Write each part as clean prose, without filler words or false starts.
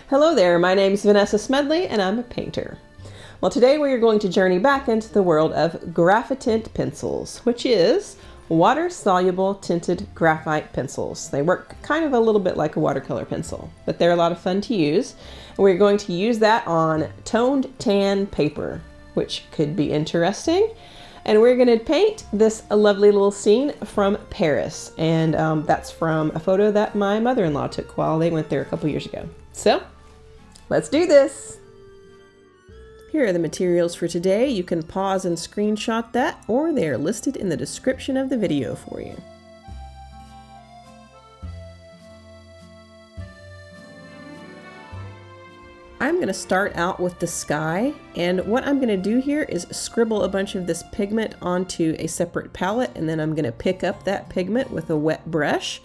Hello there, my name is Vanessa Smedley and I'm a painter. Well, today we are going to journey back into the world of Graphitint Pencils, which is water-soluble tinted graphite pencils. They work kind of a little bit like a watercolor pencil, but they're a lot of fun to use. And we're going to use that on toned tan paper, which could be interesting. And we're going to paint this lovely little scene from Paris. And that's from a photo that my mother-in-law took while they went there a couple years ago. So, let's do this. Here are the materials for today. You can pause and screenshot that, or they are listed in the description of the video for you. I'm going to start out with the sky, and what I'm going to do here is scribble a bunch of this pigment onto a separate palette, and then I'm going to pick up that pigment with a wet brush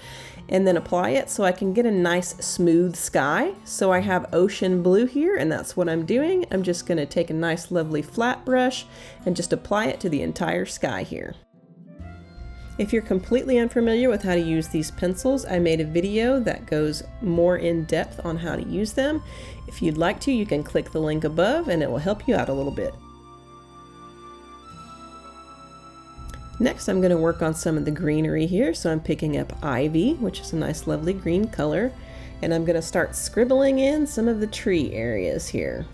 and then apply it so I can get a nice smooth sky. So I have ocean blue here, and that's what I'm doing. I'm just going to take a nice lovely flat brush and just apply it to the entire sky here. If you're completely unfamiliar with how to use these pencils, I made a video that goes more in depth on how to use them. If you'd like to, you can click the link above and it will help you out a little bit. Next, I'm going to work on some of the greenery here. So I'm picking up ivy, which is a nice lovely green color, and I'm going to start scribbling in some of the tree areas here.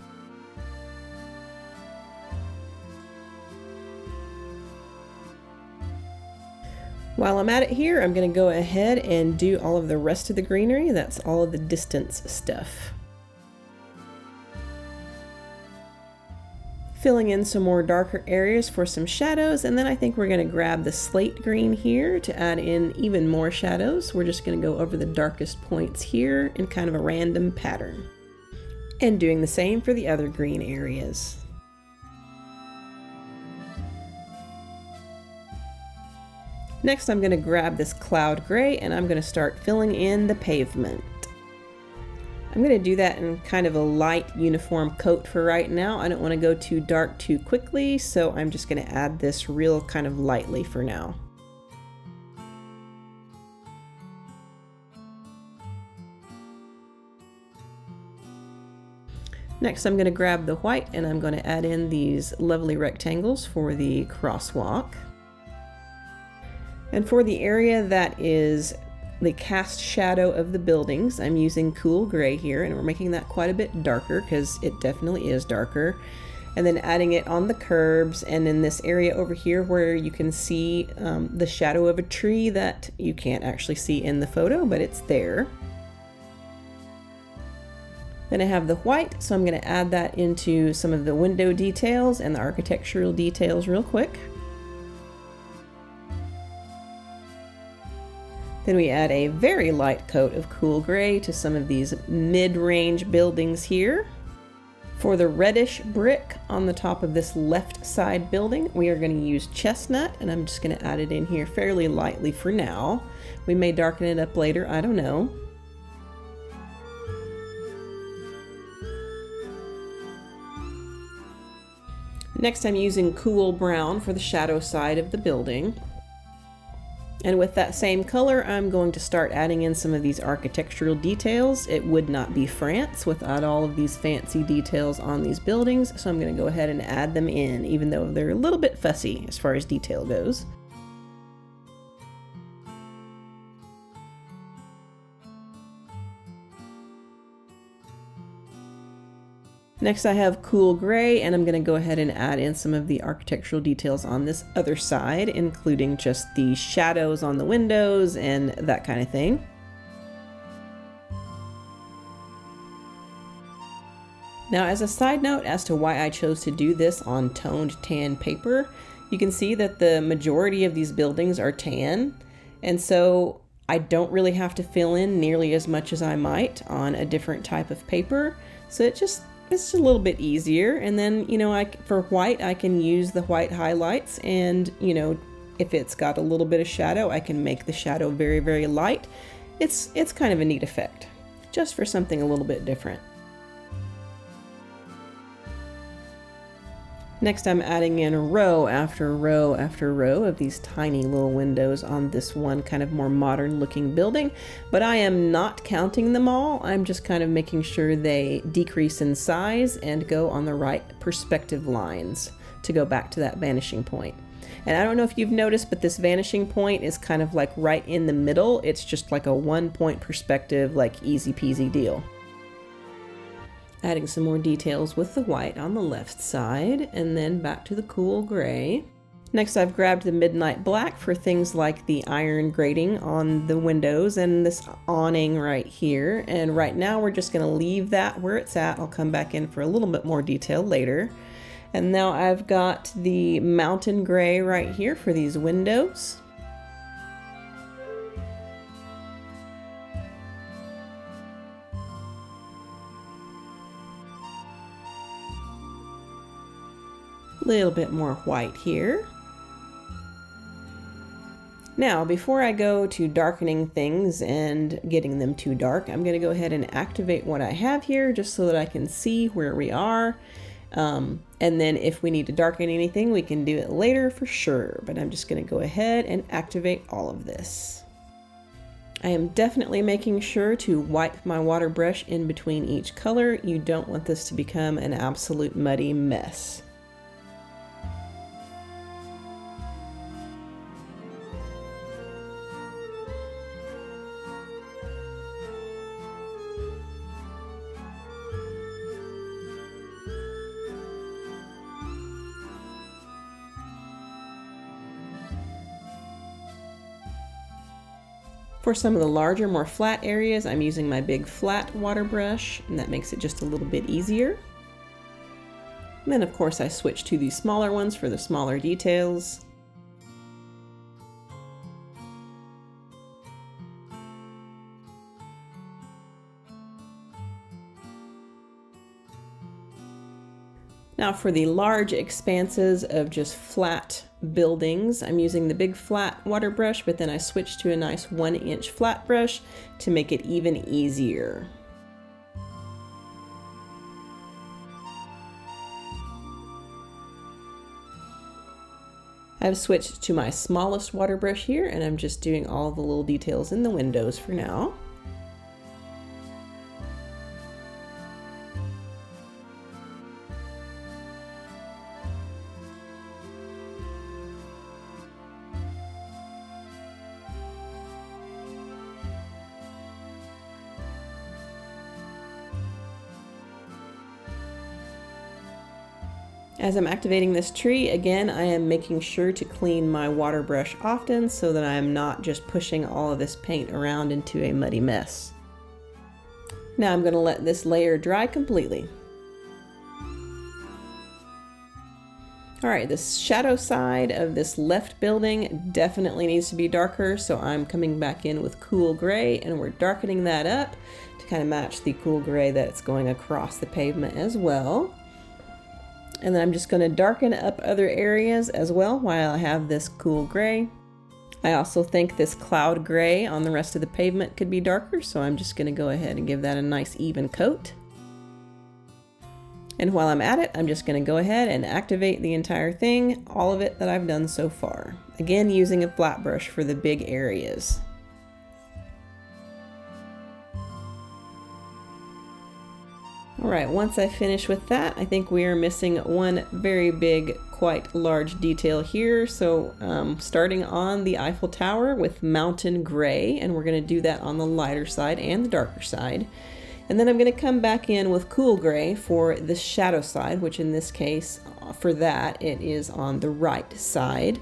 While I'm at it here, I'm going to go ahead and do all of the rest of the greenery. That's all of the distance stuff. Filling in some more darker areas for some shadows, and then I think we're going to grab the slate green here to add in even more shadows. We're just going to go over the darkest points here in kind of a random pattern. And doing the same for the other green areas. Next, I'm going to grab this cloud gray and I'm going to start filling in the pavement. I'm going to do that in kind of a light uniform coat for right now. I don't want to go too dark too quickly, so I'm just going to add this real kind of lightly for now. Next, I'm going to grab the white and I'm going to add in these lovely rectangles for the crosswalk. And for the area that is the cast shadow of the buildings, I'm using cool gray here, and we're making that quite a bit darker because it definitely is darker. And then adding it on the curbs and in this area over here where you can see the shadow of a tree that you can't actually see in the photo, but it's there. Then I have the white, so I'm going to add that into some of the window details and the architectural details real quick. Then we add a very light coat of cool gray to some of these mid-range buildings here. For the reddish brick on the top of this left side building, we are going to use chestnut, and I'm just going to add it in here fairly lightly for now. We may darken it up later, I don't know. Next, I'm using cool brown for the shadow side of the building. And with that same color, I'm going to start adding in some of these architectural details. It would not be France without all of these fancy details on these buildings, so I'm going to go ahead and add them in, even though they're a little bit fussy as far as detail goes. Next, I have cool gray, and I'm going to go ahead and add in some of the architectural details on this other side, including just the shadows on the windows and that kind of thing. Now, as a side note as to why I chose to do this on toned tan paper, you can see that the majority of these buildings are tan, and so I don't really have to fill in nearly as much as I might on a different type of paper, so it's just a little bit easier. And then, you know, for white, I can use the white highlights, and, you know, if it's got a little bit of shadow, I can make the shadow very, very light. It's kind of a neat effect, just for something a little bit different. Next, I'm adding in row after row after row of these tiny little windows on this one kind of more modern looking building, but I am not counting them all. I'm just kind of making sure they decrease in size and go on the right perspective lines to go back to that vanishing point. And I don't know if you've noticed, but this vanishing point is kind of like right in the middle. It's just like a 1-point perspective, like easy peasy deal. Adding some more details with the white on the left side, and then back to the cool gray. Next, I've grabbed the midnight black for things like the iron grating on the windows and this awning right here. And right now we're just going to leave that where it's at. I'll come back in for a little bit more detail later. And now I've got the mountain gray right here for these windows. Little bit more white here. Now, before I go to darkening things and getting them too dark, I'm going to go ahead and activate what I have here just so that I can see where we are. And then if we need to darken anything, we can do it later for sure. But I'm just going to go ahead and activate all of this. I am definitely making sure to wipe my water brush in between each color. You don't want this to become an absolute muddy mess. For some of the larger, more flat areas, I'm using my big flat water brush, and that makes it just a little bit easier. And then of course I switch to these smaller ones for the smaller details. Now for the large expanses of just flat buildings, I'm using the big flat water brush, but then I switch to a nice 1-inch flat brush to make it even easier. I've switched to my smallest water brush here, and I'm just doing all the little details in the windows for now. As I'm activating this tree, again, I am making sure to clean my water brush often so that I am not just pushing all of this paint around into a muddy mess. Now I'm going to let this layer dry completely. Alright, the shadow side of this left building definitely needs to be darker, so I'm coming back in with cool gray and we're darkening that up to kind of match the cool gray that's going across the pavement as well. And then I'm just going to darken up other areas as well while I have this cool gray. I also think this cloud gray on the rest of the pavement could be darker, so I'm just going to go ahead and give that a nice even coat. And while I'm at it, I'm just going to go ahead and activate the entire thing, all of it that I've done so far. Again, using a flat brush for the big areas. Alright, once I finish with that, I think we are missing one very big, quite large detail here. So starting on the Eiffel Tower with Mountain Gray, and we're going to do that on the lighter side and the darker side. And then I'm going to come back in with Cool Gray for the shadow side, which in this case, for that, it is on the right side.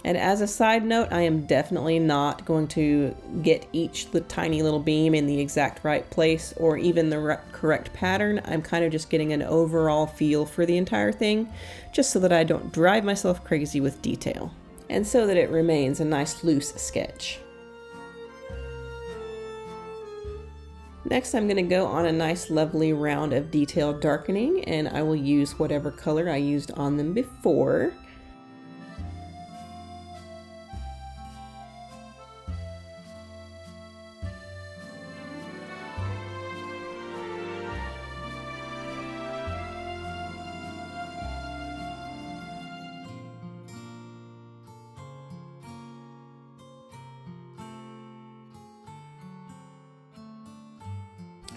And as a side note, I am definitely not going to get each tiny little beam in the exact right place or even the correct pattern. I'm kind of just getting an overall feel for the entire thing, just so that I don't drive myself crazy with detail, and so that it remains a nice loose sketch. Next, I'm going to go on a nice lovely round of detail darkening, and I will use whatever color I used on them before.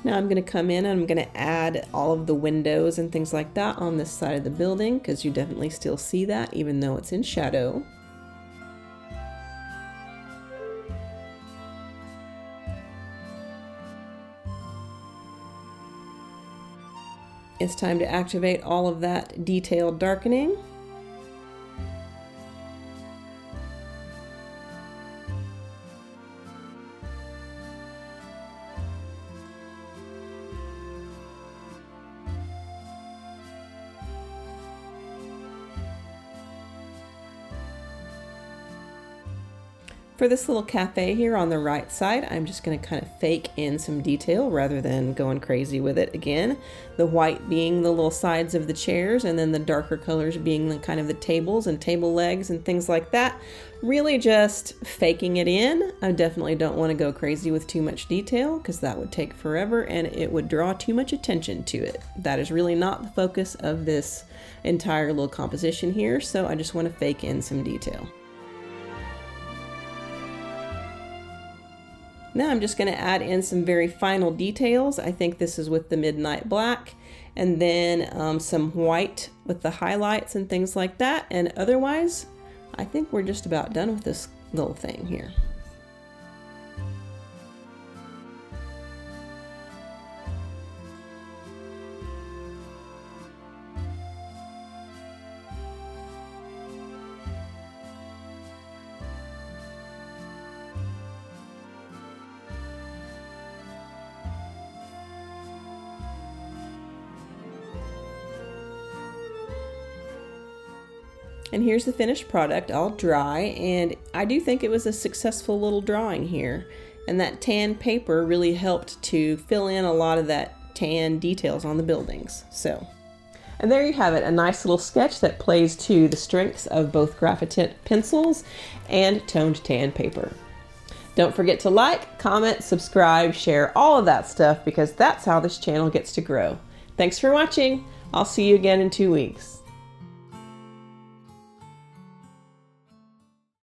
Now I'm going to come in and I'm going to add all of the windows and things like that on this side of the building, because you definitely still see that even though it's in shadow. It's time to activate all of that detailed darkening. For this little cafe here on the right side, I'm just going to kind of fake in some detail rather than going crazy with it again. The white being the little sides of the chairs, and then the darker colors being the kind of the tables and table legs and things like that. Really just faking it in. I definitely don't want to go crazy with too much detail, because that would take forever and it would draw too much attention to it. That is really not the focus of this entire little composition here, so I just want to fake in some detail. Now I'm just going to add in some very final details. I think this is with the midnight black, and then some white with the highlights and things like that. And otherwise, I think we're just about done with this little thing here. And here's the finished product, all dry, and I do think it was a successful little drawing here. And that tan paper really helped to fill in a lot of that tan details on the buildings. And there you have it, a nice little sketch that plays to the strengths of both Graphitint pencils and toned tan paper. Don't forget to like, comment, subscribe, share, all of that stuff, because that's how this channel gets to grow. Thanks for watching. I'll see you again in 2 weeks.